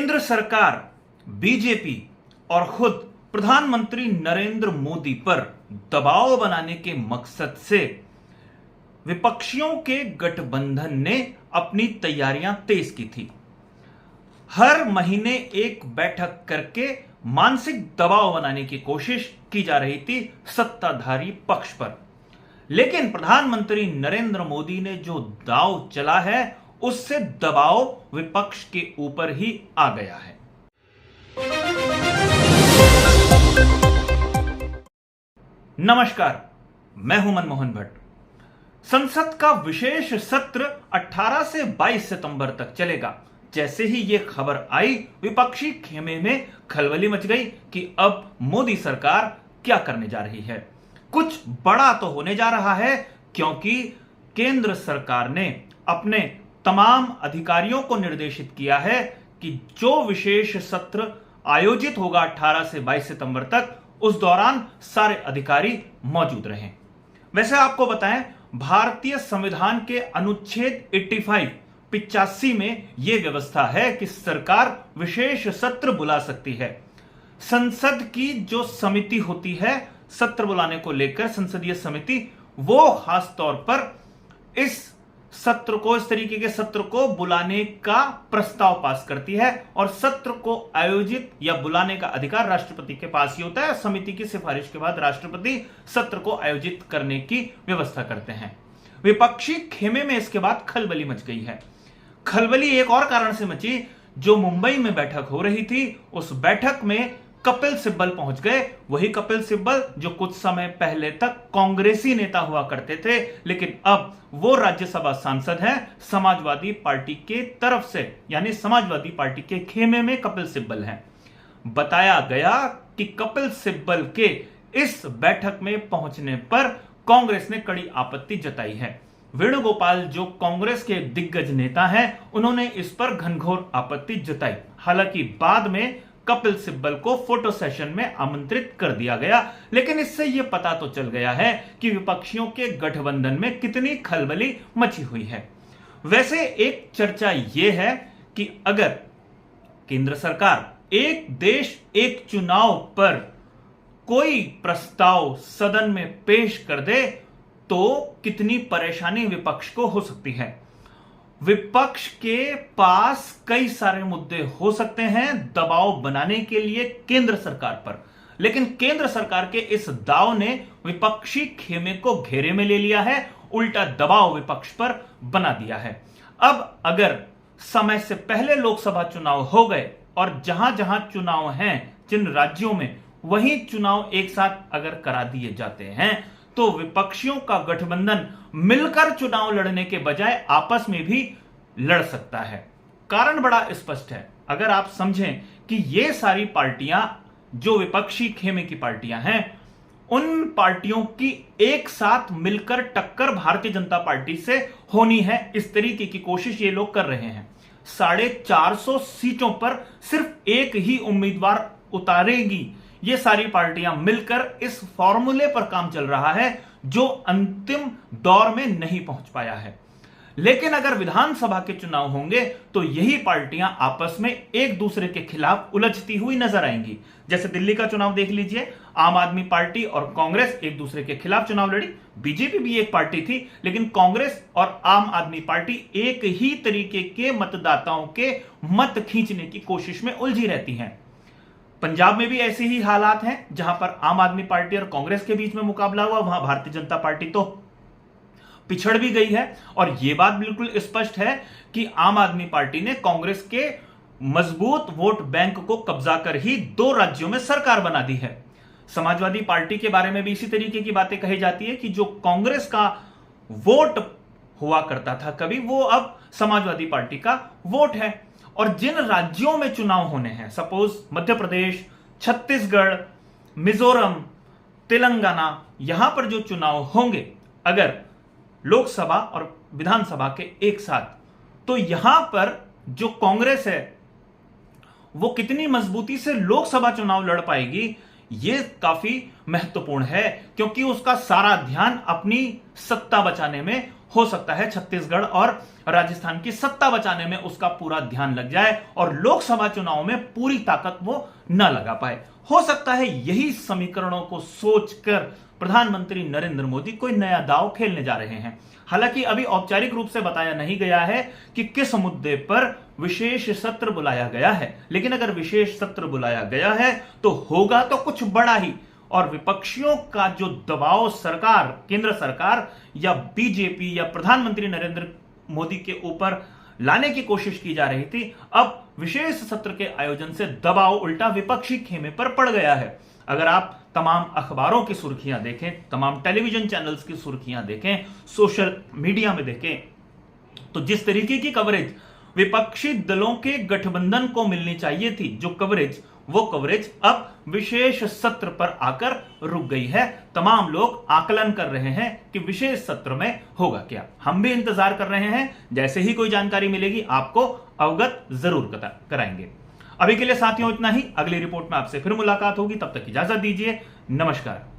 केंद्र सरकार, बीजेपी और खुद प्रधानमंत्री नरेंद्र मोदी पर दबाव बनाने के मकसद से विपक्षियों के गठबंधन ने अपनी तैयारियां तेज की थी। हर महीने एक बैठक करके मानसिक दबाव बनाने की कोशिश की जा रही थी सत्ताधारी पक्ष पर। लेकिन प्रधानमंत्री नरेंद्र मोदी ने जो दांव चला है उससे दबाव विपक्ष के ऊपर ही आ गया है। नमस्कार, मैं हूं मनमोहन भट्ट। संसद का विशेष सत्र 18 से 22 सितंबर तक चलेगा। जैसे ही यह खबर आई, विपक्षी खेमे में खलबली मच गई कि अब मोदी सरकार क्या करने जा रही है। कुछ बड़ा तो होने जा रहा है, क्योंकि केंद्र सरकार ने अपने तमाम अधिकारियों को निर्देशित किया है कि जो विशेष सत्र आयोजित होगा 18 से 22 सितंबर तक, उस दौरान सारे अधिकारी मौजूद रहें। वैसे आपको बताएं, भारतीय संविधान के अनुच्छेद 85 में यह व्यवस्था है कि सरकार विशेष सत्र बुला सकती है। संसद की जो समिति होती है सत्र बुलाने को लेकर, संसदीय समिति, वो खास तौर पर इस तरीके के सत्र को बुलाने का प्रस्ताव पास करती है और सत्र को आयोजित या बुलाने का अधिकार राष्ट्रपति के पास ही होता है। समिति की सिफारिश के बाद राष्ट्रपति सत्र को आयोजित करने की व्यवस्था करते हैं। विपक्षी खेमे में इसके बाद खलबली मच गई है। खलबली एक और कारण से मची। जो मुंबई में बैठक हो रही थी, उस बैठक में कपिल सिब्बल पहुंच गए। वही कपिल सिब्बल जो कुछ समय पहले तक कांग्रेसी नेता हुआ करते थे, लेकिन अब वो राज्यसभा सांसद हैं समाजवादी पार्टी के तरफ से, यानी समाजवादी पार्टी के खेमे में कपिल सिब्बल हैं। बताया गया कि कपिल सिब्बल के इस बैठक में पहुंचने पर कांग्रेस ने कड़ी आपत्ति जताई है। वेणुगोपाल जो कांग्रेस के दिग्गज नेता हैं, उन्होंने इस पर घनघोर आपत्ति जताई। हालांकि बाद में कपिल सिब्बल को फोटो सेशन में आमंत्रित कर दिया गया, लेकिन इससे यह पता तो चल गया है कि विपक्षियों के गठबंधन में कितनी खलबली मची हुई है। वैसे एक चर्चा यह है कि अगर केंद्र सरकार एक देश एक चुनाव पर कोई प्रस्ताव सदन में पेश कर दे तो कितनी परेशानी विपक्ष को हो सकती है। विपक्ष के पास कई सारे मुद्दे हो सकते हैं दबाव बनाने के लिए केंद्र सरकार पर, लेकिन केंद्र सरकार के इस दांव ने विपक्षी खेमे को घेरे में ले लिया है, उल्टा दबाव विपक्ष पर बना दिया है। अब अगर समय से पहले लोकसभा चुनाव हो गए और जहां जहां चुनाव हैं जिन राज्यों में, वही चुनाव एक साथ अगर करा दिए जाते हैं तो विपक्षियों का गठबंधन मिलकर चुनाव लड़ने के बजाय आपस में भी लड़ सकता है। कारण बड़ा स्पष्ट है। अगर आप समझें कि ये सारी पार्टियां जो विपक्षी खेमे की पार्टियां हैं, उन पार्टियों की एक साथ मिलकर टक्कर भारतीय जनता पार्टी से होनी है, इस तरीके की कोशिश ये लोग कर रहे हैं। 450 सीटों पर सिर्फ एक ही उम्मीदवार उतारेगी। ये सारी पार्टियां मिलकर इस फॉर्मूले पर काम चल रहा है जो अंतिम दौर में नहीं पहुंच पाया है। लेकिन अगर विधानसभा के चुनाव होंगे तो यही पार्टियां आपस में एक दूसरे के खिलाफ उलझती हुई नजर आएंगी। जैसे दिल्ली का चुनाव देख लीजिए, आम आदमी पार्टी और कांग्रेस एक दूसरे के खिलाफ चुनाव लड़ी। बीजेपी भी एक पार्टी थी, लेकिन कांग्रेस और आम आदमी पार्टी एक ही तरीके के मतदाताओं के मत खींचने की कोशिश में उलझी रहती हैं। पंजाब में भी ऐसे ही हालात हैं, जहां पर आम आदमी पार्टी और कांग्रेस के बीच में मुकाबला हुआ, वहां भारतीय जनता पार्टी तो पिछड़ भी गई है। और यह बात बिल्कुल स्पष्ट है कि आम आदमी पार्टी ने कांग्रेस के मजबूत वोट बैंक को कब्जा कर ही 2 राज्यों में सरकार बना दी है। समाजवादी पार्टी के बारे में भी इसी तरीके की बातें कही जाती है कि जो कांग्रेस का वोट हुआ करता था कभी, वो अब समाजवादी पार्टी का वोट है। और जिन राज्यों में चुनाव होने हैं, सपोज मध्य प्रदेश, छत्तीसगढ़, मिजोरम, तेलंगाना, यहां पर जो चुनाव होंगे अगर लोकसभा और विधानसभा के एक साथ, तो यहां पर जो कांग्रेस है वो कितनी मजबूती से लोकसभा चुनाव लड़ पाएगी, यह काफी महत्वपूर्ण है, क्योंकि उसका सारा ध्यान अपनी सत्ता बचाने में हो सकता है छत्तीसगढ़ और राजस्थान की सत्ता बचाने में उसका पूरा ध्यान लग जाए और लोकसभा चुनाव में पूरी ताकत वो न लगा पाए। हो सकता है यही समीकरणों को सोचकर प्रधानमंत्री नरेंद्र मोदी कोई नया दांव खेलने जा रहे हैं। हालांकि अभी औपचारिक रूप से बताया नहीं गया है कि किस मुद्दे पर विशेष सत्र बुलाया गया है, लेकिन अगर विशेष सत्र बुलाया गया है तो होगा तो कुछ बड़ा ही। और विपक्षियों का जो दबाव सरकार, केंद्र सरकार या बीजेपी या प्रधानमंत्री नरेंद्र मोदी के ऊपर लाने की कोशिश की जा रही थी, अब विशेष सत्र के आयोजन से दबाव उल्टा विपक्षी खेमे पर पड़ गया है। अगर आप तमाम अखबारों की सुर्खियां देखें, तमाम टेलीविजन चैनल्स की सुर्खियां देखें, सोशल मीडिया में देखें, तो जिस तरीके की कवरेज विपक्षी दलों के गठबंधन को मिलनी चाहिए थी, जो कवरेज, वो कवरेज अब विशेष सत्र पर आकर रुक गई है। तमाम लोग आकलन कर रहे हैं कि विशेष सत्र में होगा क्या। हम भी इंतजार कर रहे हैं, जैसे ही कोई जानकारी मिलेगी आपको अवगत जरूर कराएंगे। अभी के लिए साथियों इतना ही। अगली रिपोर्ट में आपसे फिर मुलाकात होगी, तब तक इजाजत दीजिए। नमस्कार।